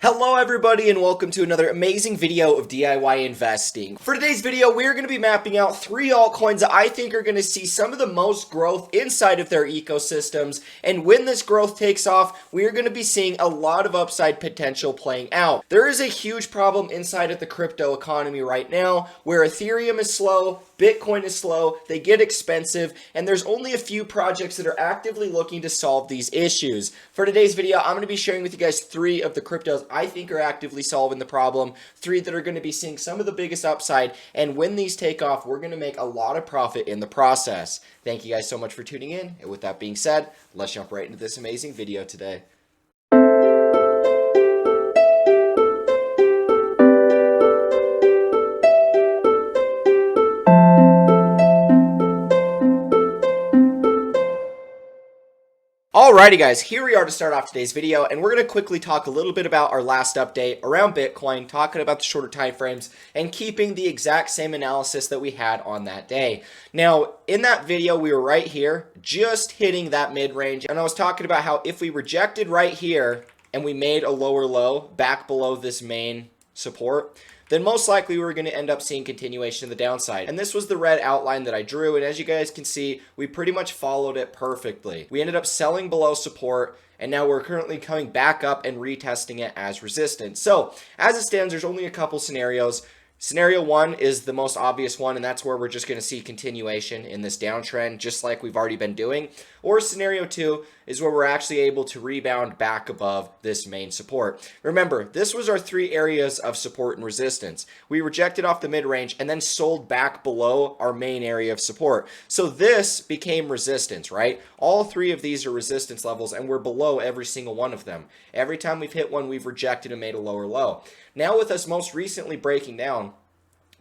Hello everybody and welcome to another amazing video of DIY investing. For today's video, we're going to be mapping out 3 altcoins that I think are going to see some of the most growth inside of their ecosystems. And when this growth takes off, we're going to be seeing a lot of upside potential playing out. There is a huge problem inside of the crypto economy right now where Ethereum is slow, Bitcoin is slow, they get expensive, and there's only a few projects that are actively looking to solve these issues. For today's video, I'm going to be sharing with you guys 3 of the cryptos I think are actively solving the problem, 3 that are going to be seeing some of the biggest upside, and when these take off, we're going to make a lot of profit in the process. Thank you guys so much for tuning in, and with that being said, let's jump right into this amazing video today. Alrighty guys, here we are to start off today's video, and we're going to quickly talk a little bit about our last update around Bitcoin, talking about the shorter time frames, and keeping the exact same analysis that we had on that day. Now, in that video, we were right here, just hitting that mid-range, and I was talking about how if we rejected right here, and we made a lower low back below this main support, then most likely we're going to end up seeing continuation of the downside. And this was the red outline that I drew, and as you guys can see, we pretty much followed it perfectly. We ended up selling below support, and now we're currently coming back up and retesting it as resistance. So, as it stands, there's only a couple scenarios. Scenario 1 is the most obvious one, and that's where we're just going to see continuation in this downtrend, just like we've already been doing. Or scenario 2 is where we're actually able to rebound back above this main support. Remember, this was our 3 areas of support and resistance. We rejected off the mid-range and then sold back below our main area of support. So this became resistance, right? All 3 of these are resistance levels, and we're below every single one of them. Every time we've hit one, we've rejected and made a lower low. Now with us most recently breaking down,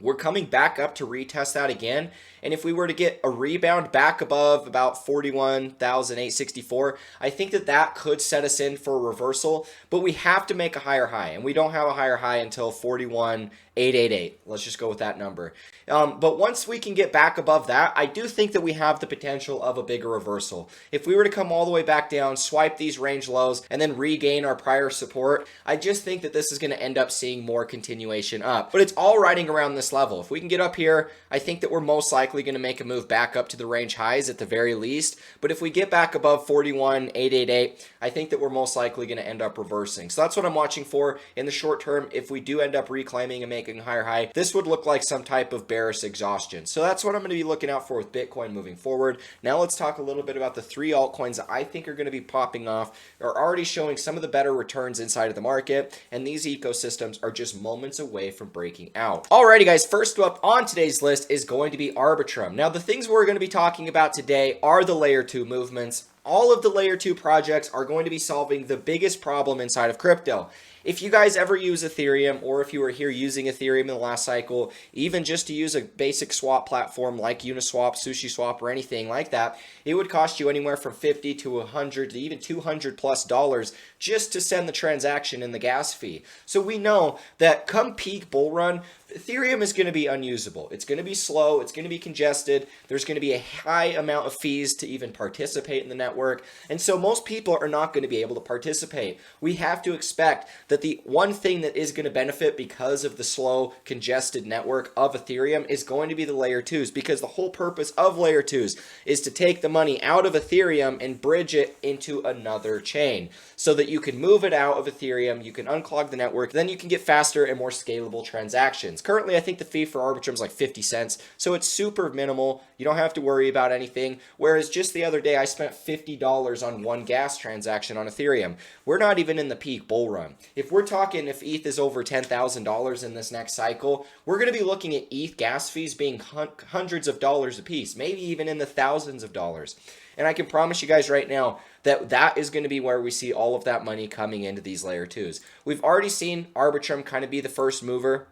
we're coming back up to retest that again, and if we were to get a rebound back above about 41,864, I think that could set us in for a reversal, but we have to make a higher high, and we don't have a higher high until 41,888. Let's just go with that number. But once we can get back above that, I do think that we have the potential of a bigger reversal. If we were to come all the way back down, swipe these range lows, and then regain our prior support, I just think that this is going to end up seeing more continuation up. But it's all riding around this level. If we can get up here, I think that we're most likely going to make a move back up to the range highs at the very least. But if we get back above 41,888, I think that we're most likely going to end up reversing. So that's what I'm watching for in the short term. If we do end up reclaiming and making a higher high, this would look like some type of bearish exhaustion. So that's what I'm going to be looking out for with Bitcoin moving forward. Now let's talk a little bit about the 3 altcoins that I think are going to be popping off, are already showing some of the better returns inside of the market, and these ecosystems are just moments away from breaking out. Alrighty guys, first up on today's list is going to be Arbitrum. Now the things we're going to be talking about today are the layer 2 movements. All of the layer 2 projects are going to be solving the biggest problem inside of crypto. If you guys ever use Ethereum, or if you were here using Ethereum in the last cycle, even just to use a basic swap platform like Uniswap, SushiSwap, or anything like that, it would cost you anywhere from $50 to $100 to even $200+ just to send the transaction and the gas fee. So we know that come peak bull run, Ethereum is going to be unusable. It's going to be slow. It's going to be congested. There's going to be a high amount of fees to even participate in the network. And so most people are not going to be able to participate. We have to expect that the one thing that is going to benefit because of the slow, congested network of Ethereum is going to be the layer 2s, because the whole purpose of layer 2s is to take the money out of Ethereum and bridge it into another chain so that you can move it out of Ethereum, you can unclog the network, then you can get faster and more scalable transactions. Currently, I think the fee for Arbitrum is like 50 cents, so it's super minimal. You don't have to worry about anything, whereas just the other day, I spent $50 on one gas transaction on Ethereum. We're not even in the peak bull run. If we're talking if ETH is over $10,000 in this next cycle, we're going to be looking at ETH gas fees being hundreds of dollars a piece, maybe even in the thousands of dollars. And I can promise you guys right now that that is going to be where we see all of that money coming into these layer 2s. We've already seen Arbitrum kind of be the first mover.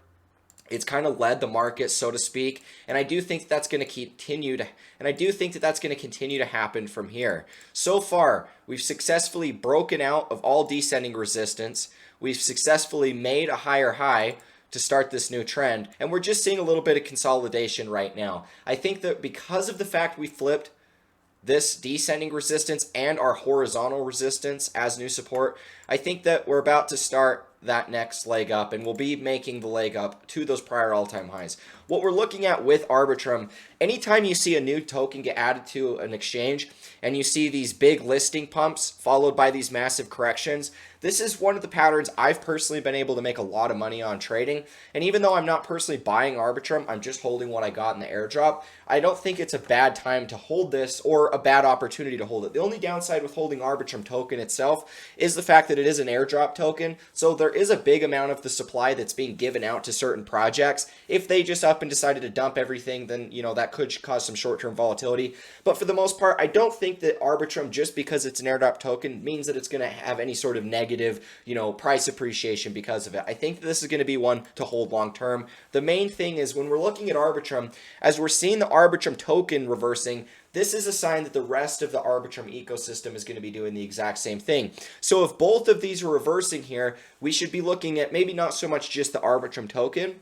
It's kind of led the market, so to speak, and I do think that's going to continue to happen from here. So far, we've successfully broken out of all descending resistance. We've successfully made a higher high to start this new trend, and we're just seeing a little bit of consolidation right now. I think that because of the fact we flipped this descending resistance and our horizontal resistance as new support, I think that we're about to start that next leg up, and we'll be making the leg up to those prior all-time highs. What we're looking at with Arbitrum, anytime you see a new token get added to an exchange and you see these big listing pumps followed by these massive corrections, this is one of the patterns I've personally been able to make a lot of money on trading. And even though I'm not personally buying Arbitrum, I'm just holding what I got in the airdrop, I don't think it's a bad time to hold this or a bad opportunity to hold it. The only downside with holding Arbitrum token itself is the fact that it is an airdrop token. So there is a big amount of the supply that's being given out to certain projects. If they just up and decided to dump everything, then, you know, that could cause some short-term volatility. But for the most part, I don't think that Arbitrum, just because it's an airdrop token, means that it's going to have any sort of negative, you know, price appreciation because of it. I think that this is going to be one to hold long term. The main thing is when we're looking at Arbitrum, as we're seeing the Arbitrum token reversing, this is a sign that the rest of the Arbitrum ecosystem is going to be doing the exact same thing. So if both of these are reversing here, we should be looking at maybe not so much just the Arbitrum token.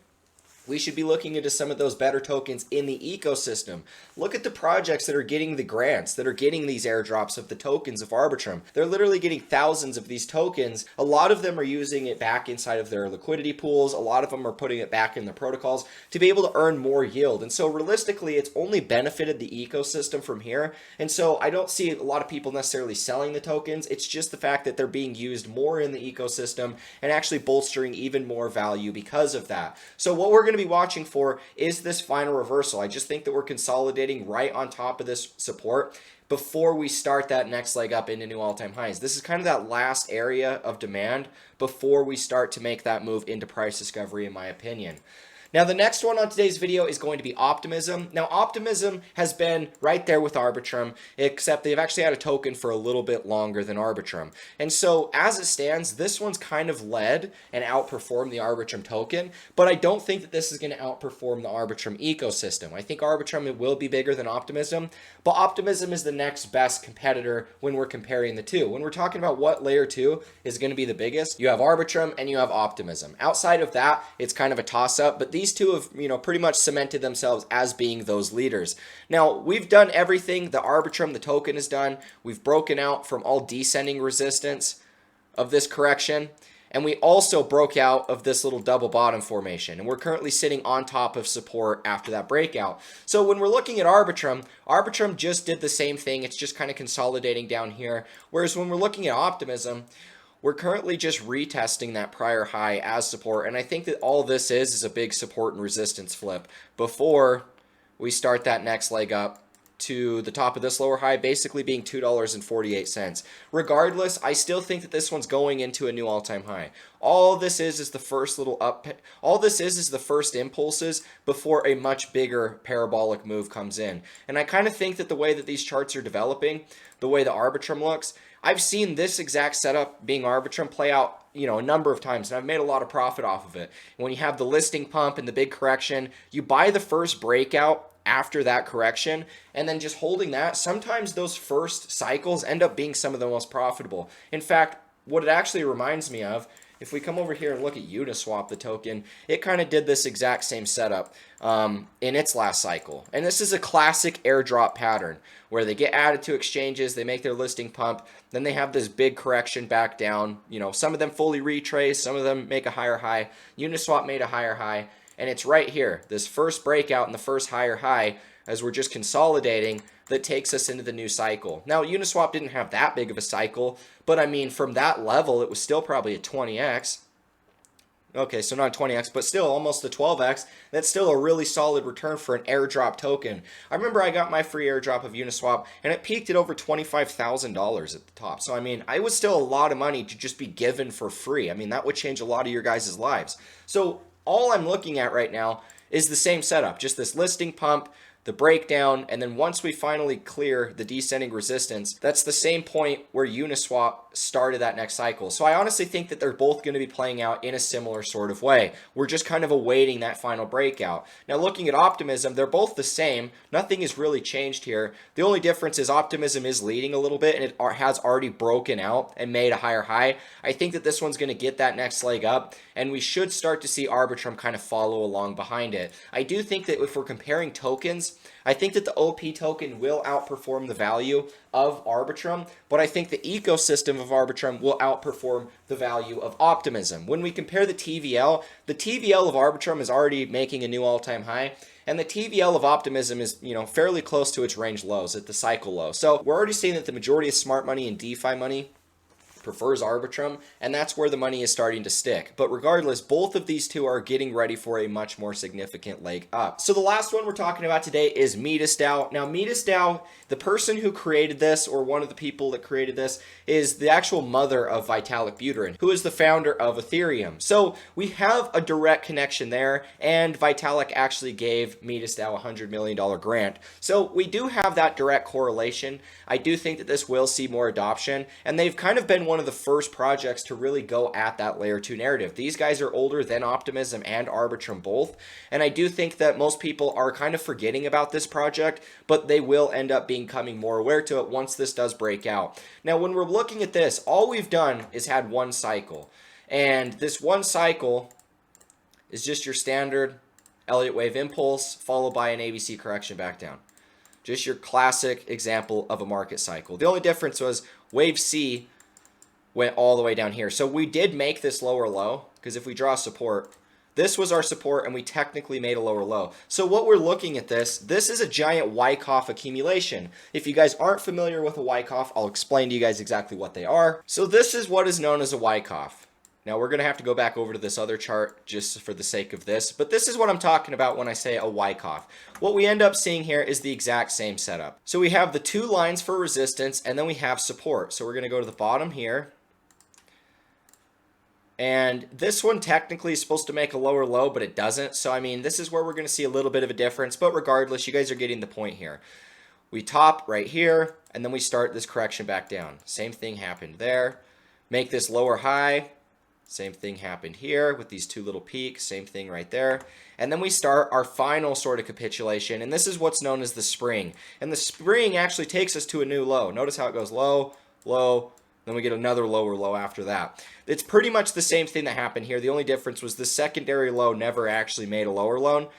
We should be looking into some of those better tokens in the ecosystem. Look at the projects that are getting the grants, that are getting these airdrops of the tokens of Arbitrum. They're literally getting thousands of these tokens. A lot of them are using it back inside of their liquidity pools. A lot of them are putting it back in their protocols to be able to earn more yield. And so realistically, it's only benefited the ecosystem from here. And so I don't see a lot of people necessarily selling the tokens. It's just the fact that they're being used more in the ecosystem and actually bolstering even more value because of that. So what we're going to be watching for is this final reversal. I just think that we're consolidating right on top of this support before we start that next leg up into new all-time highs. This is kind of that last area of demand before we start to make that move into price discovery, in my opinion. Now, the next one on today's video is going to be Optimism. Now, Optimism has been right there with Arbitrum, except they've actually had a token for a little bit longer than Arbitrum. And so, as it stands, this one's kind of led and outperformed the Arbitrum token, but I don't think that this is going to outperform the Arbitrum ecosystem. I think Arbitrum will be bigger than Optimism, but Optimism is the next best competitor when we're comparing the two. When we're talking about what layer 2 is going to be the biggest, you have Arbitrum and you have Optimism. Outside of that, it's kind of a toss-up, but these two have, you know, pretty much cemented themselves as being those leaders. Now, we've done everything the Arbitrum, the token, has done. We've broken out from all descending resistance of this correction, and we also broke out of this little double bottom formation, and we're currently sitting on top of support after that breakout. So when we're looking at Arbitrum, Arbitrum just did the same thing. It's just kind of consolidating down here, whereas when we're looking at Optimism, we're currently just retesting that prior high as support, and I think that all this is a big support and resistance flip before we start that next leg up to the top of this lower high, basically being $2.48. Regardless, I still think that this one's going into a new all-time high. All this is the first little up. All this is the first impulses before a much bigger parabolic move comes in. And I kind of think that the way that these charts are developing, the way the Arbitrum looks, I've seen this exact setup being Arbitrum play out, you know, a number of times, and I've made a lot of profit off of it. When you have the listing pump and the big correction, you buy the first breakout after that correction, and then just holding that, sometimes those first cycles end up being some of the most profitable. In fact, what it actually reminds me of, if we come over here and look at Uniswap, the token, it kind of did this exact same setup in its last cycle. And this is a classic airdrop pattern where they get added to exchanges, they make their listing pump, then they have this big correction back down. You know, some of them fully retrace, some of them make a higher high. Uniswap made a higher high. And it's right here, this first breakout and the first higher high, as we're just consolidating, that takes us into the new cycle. Now, Uniswap didn't have that big of a cycle, but I mean, from that level, it was still probably a 20x. Okay, so not a 20x, but still almost a 12x. That's still a really solid return for an airdrop token. I remember I got my free airdrop of Uniswap, and it peaked at over $25,000 at the top. So, I mean, it was still a lot of money to just be given for free. I mean, that would change a lot of your guys' lives. So, all I'm looking at right now is the same setup, just this listing pump, the breakdown, and then once we finally clear the descending resistance, that's the same point where Uniswap started that next cycle. So I honestly think that they're both going to be playing out in a similar sort of way. We're just kind of awaiting that final breakout. Now, looking at Optimism, they're both the same. Nothing has really changed here. The only difference is Optimism is leading a little bit, and it has already broken out and made a higher high. I think that this one's going to get that next leg up, and we should start to see Arbitrum kind of follow along behind it. I do think that if we're comparing tokens, I think that the OP token will outperform the value of Arbitrum, but I think the ecosystem of Arbitrum will outperform the value of Optimism. When we compare the TVL of Arbitrum is already making a new all-time high, and the TVL of Optimism is, fairly close to its range lows at the cycle low. So we're already seeing that the majority of smart money and DeFi money prefers Arbitrum, and that's where the money is starting to stick. But regardless, both of these two are getting ready for a much more significant leg up. So the last one we're talking about today is MetisDAO. Now, MetisDAO, the person who created this, or one of the people that created this, is the actual mother of Vitalik Buterin, who is the founder of Ethereum. So we have a direct connection there, and Vitalik actually gave MetisDAO a $100 million grant. So we do have that direct correlation. I do think that this will see more adoption, and they've kind of been one of the first projects to really go at that layer 2 narrative. These guys are older than Optimism and Arbitrum both, and I do think that most people are kind of forgetting about this project, but they will end up becoming more aware to it once this does break out. Now, when we're looking at this, all we've done is had one cycle, and this one cycle is just your standard Elliott wave impulse followed by an ABC correction back down. Just your classic example of a market cycle. The only difference was wave C went all the way down here. So we did make this lower low, because if we draw support, this was our support and we technically made a lower low. So what we're looking at this is a giant Wyckoff accumulation. If you guys aren't familiar with a Wyckoff, I'll explain to you guys exactly what they are. So this is what is known as a Wyckoff. Now we're going to have to go back over to this other chart just for the sake of this, but this is what I'm talking about when I say a Wyckoff. What we end up seeing here is the exact same setup. So we have the two lines for resistance, and then we have support. So we're going to go to the bottom here. And this one technically is supposed to make a lower low, but it doesn't. So, I mean, this is where we're going to see a little bit of a difference. But regardless, you guys are getting the point here. We top right here, and then we start this correction back down. Same thing happened there. Make this lower high. Same thing happened here with these two little peaks. Same thing right there. And then we start our final sort of capitulation. And this is what's known as the spring. And the spring actually takes us to a new low. Notice how it goes low, low, then we get another lower low after that. It's pretty much the same thing that happened here. The only difference was the secondary low never actually made a lower low,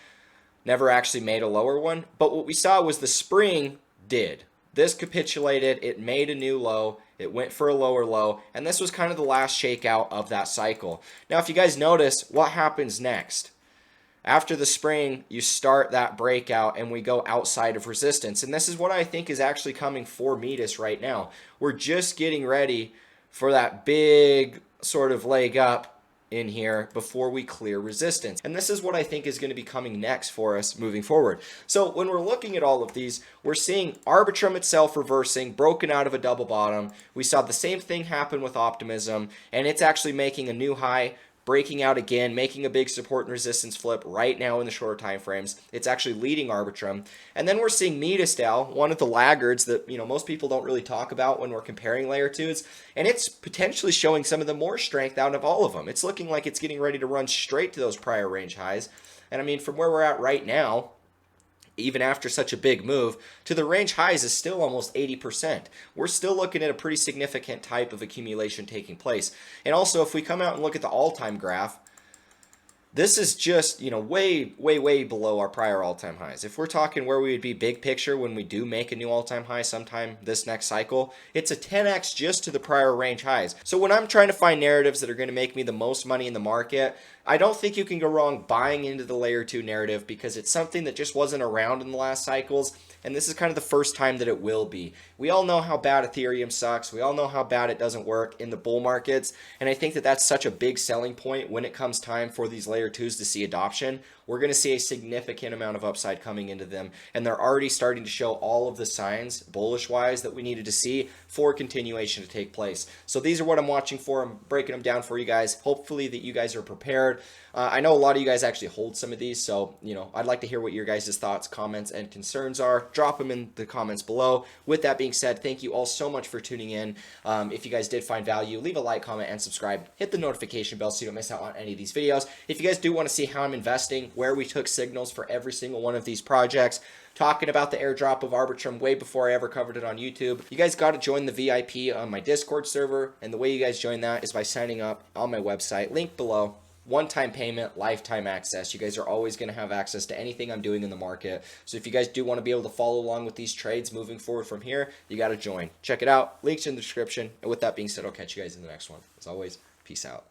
never actually made a lower one. But what we saw was the spring did. This capitulated, it made a new low, it went for a lower low, and this was kind of the last shakeout of that cycle. Now, if you guys notice, what happens next? After the spring, you start that breakout and we go outside of resistance. And this is what I think is actually coming for Metis right now. We're just getting ready for that big sort of leg up in here before we clear resistance. And this is what I think is going to be coming next for us moving forward. So when we're looking at all of these, we're seeing Arbitrum itself reversing, broken out of a double bottom. We saw the same thing happen with Optimism, and it's actually making a new high, breaking out again, making a big support and resistance flip right now in the shorter time frames. It's actually leading Arbitrum. And then we're seeing MetisDAO, one of the laggards that most people don't really talk about when we're comparing layer 2s, and it's potentially showing some of the more strength out of all of them. It's looking like it's getting ready to run straight to those prior range highs. And I mean, from where we're at right now, even after such a big move, to the range highs is still almost 80%. We're still looking at a pretty significant type of accumulation taking place. And also, if we come out and look at the all-time graph, this is just, way, way, way below our prior all-time highs. If we're talking where we would be big picture when we do make a new all-time high sometime this next cycle, it's a 10x just to the prior range highs. So when I'm trying to find narratives that are going to make me the most money in the market, I don't think you can go wrong buying into the layer 2 narrative, because it's something that just wasn't around in the last cycles, and this is kind of the first time that it will be. We all know how bad Ethereum sucks. We all know how bad it doesn't work in the bull markets, and I think that that's such a big selling point when it comes time for these layer 2s to see adoption. We're going to see a significant amount of upside coming into them, and they're already starting to show all of the signs, bullish-wise, that we needed to see for continuation to take place. So these are what I'm watching for. I'm breaking them down for you guys. Hopefully that you guys are prepared. I know a lot of you guys actually hold some of these, so I'd like to hear what your guys' thoughts, comments, and concerns are. Drop them in the comments below. With that being said, thank you all so much for tuning in. If you guys did find value, leave a like, comment, and subscribe. Hit the notification bell so you don't miss out on any of these videos. If you guys do want to see how I'm investing, where we took signals for every single one of these projects, talking about the airdrop of Arbitrum way before I ever covered it on YouTube, you guys got to join the VIP on my Discord server, and the way you guys join that is by signing up on my website, link below. one-time payment, lifetime access. You guys are always going to have access to anything I'm doing in the market. So if you guys do want to be able to follow along with these trades moving forward from here, you got to join. Check it out. Links in the description. And with that being said, I'll catch you guys in the next one. As always, peace out.